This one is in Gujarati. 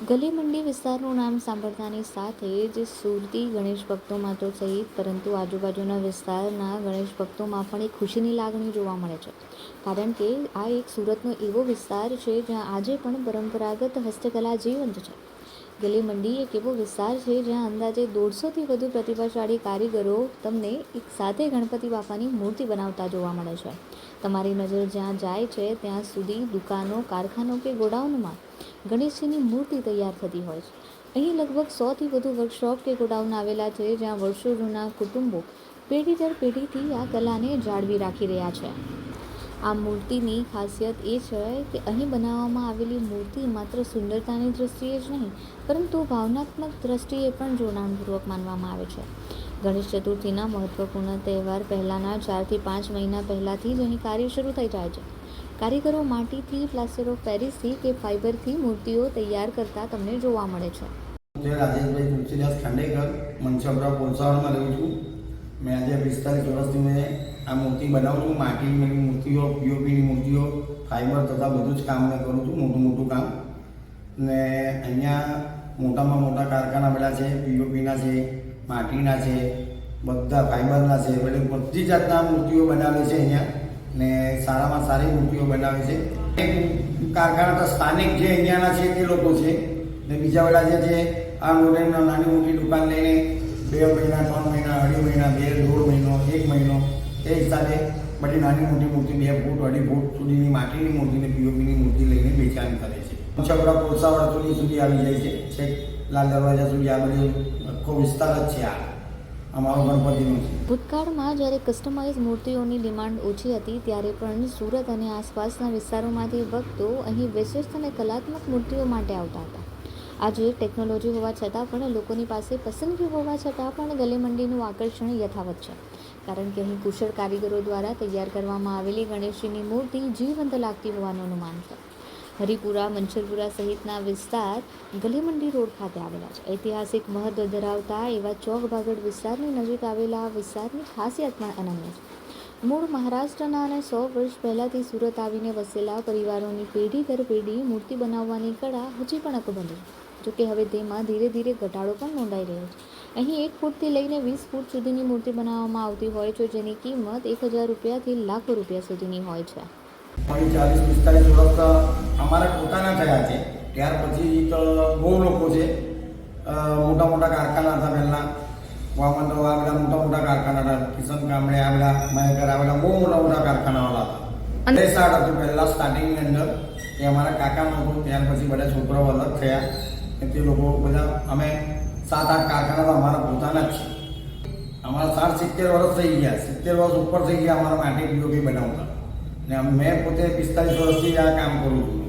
ગલી મંડી વિસ્તારનું નામ સાંભળતાની સાથે જ સુરતી ગણેશ ભક્તોમાં તો સહિત પરંતુ આજુબાજુના વિસ્તારના ગણેશ ભક્તોમાં પણ એક ખુશીની લાગણી જોવા મળે છે. કારણ કે આ એક સુરતનો એવો વિસ્તાર છે જ્યાં આજે પણ પરંપરાગત હસ્તકલા જીવંત છે. ગલી મંડી એક એવો વિસ્તાર છે જ્યાં અંદાજે 150થી વધુ પ્રતિભાશાળી કારીગરો તમને એક સાથે ગણપતિ બાપાની મૂર્તિ બનાવતા જોવા મળે છે. તમારી નજર જ્યાં જાય છે ત્યાં સુધી દુકાનો, કારખાનો કે ગોડાઉનમાં ગણેશજીની મૂર્તિ તૈયાર થતી હોય છે. અહીં લગભગ 100થી વધુ વર્કશોપ કે ગોડાઉન આવેલા છે જ્યાં વર્ષો જૂના કુટુંબો પેઢી દર પેઢીથી આ કલાને જાળવી રાખી રહ્યા છે. આ મૂર્તિની ખાસિયત એ છે કે અહીં બનાવવામાં આવેલી મૂર્તિ માત્ર સુંદરતાની દૃષ્ટિએ જ નહીં પરંતુ ભાવનાત્મક દૃષ્ટિએ પણ જોડાણપૂર્વક માનવામાં આવે છે. ગણેશ ચતુર્થીના મહત્વપૂર્ણ તહેવાર પહેલાંના 4થી 5 મહિના પહેલાંથી જ અહીં કાર્ય શરૂ થઈ જાય છે. કારીગરો માટીથી, પ્લાસ્ટર ઓફ પેરિસથી કે ફાઇબરથી મૂર્તિઓ તૈયાર કરતા તમને જોવા મળે છે. હું રાજેશભાઈ તુલસીદાસ ખાંડેકર મનસબરા પોલસાવાડમાં રહું છું. મેં આજે 45 વર્ષથી મેં આ મૂર્તિ બનાવું છું. માટીની મૂર્તિઓ, પીઓપીની મૂર્તિઓ, ફાઇબર તથા બધું જ કામ મેં કરું છું, મોટું કામ. ને અહીંયા મોટામાં મોટા કારખાના બધા છે, પીઓપીના છે, માટીના છે, બધા ફાઇબરના છે, બધી જાતના મૂર્તિઓ બનાવે છે અહીંયા. ને સારામાં સારી મૂર્તિઓ બનાવે છે. એક કારખાના તો સ્થાનિક જે અહીંયાના છે તે લોકો છે ને બીજા બધા જે છે આ મોડેલના નાની મોટી દુકાન લઈને 2 મહિના, 3 મહિના, 2.5 મહિના, 1.5 મહિનો, 1 મહિનો એ હિસાબે બધી નાની મોટી મૂર્તિ 2 ફૂટ, 2.5 ફૂટ સુધીની માટીની મૂર્તિને પીઓપીની મૂર્તિ લઈને વેચાણ કરે છે. છકડા પોલસાવાડ સુધી આવી જાય છે, છેક લાલ દરવાજા સુધી આ બધી આખો વિસ્તાર જ છે. આ અમારો ગણપતિનો છે. ભૂતકાળમાં જ્યારે કસ્ટમાઇઝ મૂર્તિઓની ડિમાન્ડ ઓછી હતી ત્યારે પણ સુરત અને આસપાસના વિસ્તારોમાંથી ભક્તો અહીં વિશિષ્ટ અને કલાત્મક મૂર્તિઓ માટે આવતા હતા. આજે ટેકનોલોજી હોવા છતાં પણ લોકોની પાસે પસંદગી હોવા છતાં પણ ગલી મંડીનું આકર્ષણ યથાવત છે. કારણ કે અહીં કુશળ કારીગરો દ્વારા તૈયાર કરવામાં આવેલી ગણેશજીની મૂર્તિ જીવંત લાગતી હોવાનું અનુમાન છે. હરિપુરા, મંચરપુરા સહિતના વિસ્તાર ગલી મંડી રોડ ખાતે આવેલા છે. ઐતિહાસિક મહત્વ ધરાવતા એવા ચોક ભાગડ વિસ્તારની નજીક આવેલા આ વિસ્તારની ખાસિયત પણ અનન્ય છે. મૂળ મહારાષ્ટ્રના અને 100 વર્ષ પહેલાંથી સુરત આવીને વસેલા પરિવારોની પેઢી દર પેઢી મૂર્તિ બનાવવાની કળા હજી પણ અકબંધ છે. જોકે હવે તેમાં ધીરે ધીરે ઘટાડો પણ નોંધાઈ રહ્યો છે. અહીં 1 ફૂટથી લઈને 20 ફૂટ સુધીની મૂર્તિ બનાવવામાં આવતી હોય છે, જેની કિંમત 1000 રૂપિયાથી લાખો રૂપિયા સુધીની હોય છે. 40-45 વર્ષ અમારા પોતાના થયા છે. ત્યાર પછી તો બહુ લોકો છે. મોટા કારખાના હતા પહેલાં. વામંડો આ બધા મોટા કારખાના હતા. કિશન કામડે આ બધા, મહેકર આ બધા બહુ મોટા કારખાનાવાળા હતા. અને સ્ટાર્ટ હતું પહેલાં સ્ટાર્ટિંગની અંદર એ અમારા કાકાનું હતું. ત્યાર પછી બધા છોકરાઓ અલગ થયા. તે લોકો બધા અમે 7-8 કારખાના તો અમારા પોતાના જ છે. અમારા 60-70 વર્ષ થઈ ગયા, 70 વર્ષ ઉપર થઈ ગયા અમારા માટે પીઓપી બનાવતા. ને મેં પોતે 45 વર્ષથી આ કામ કરું છું.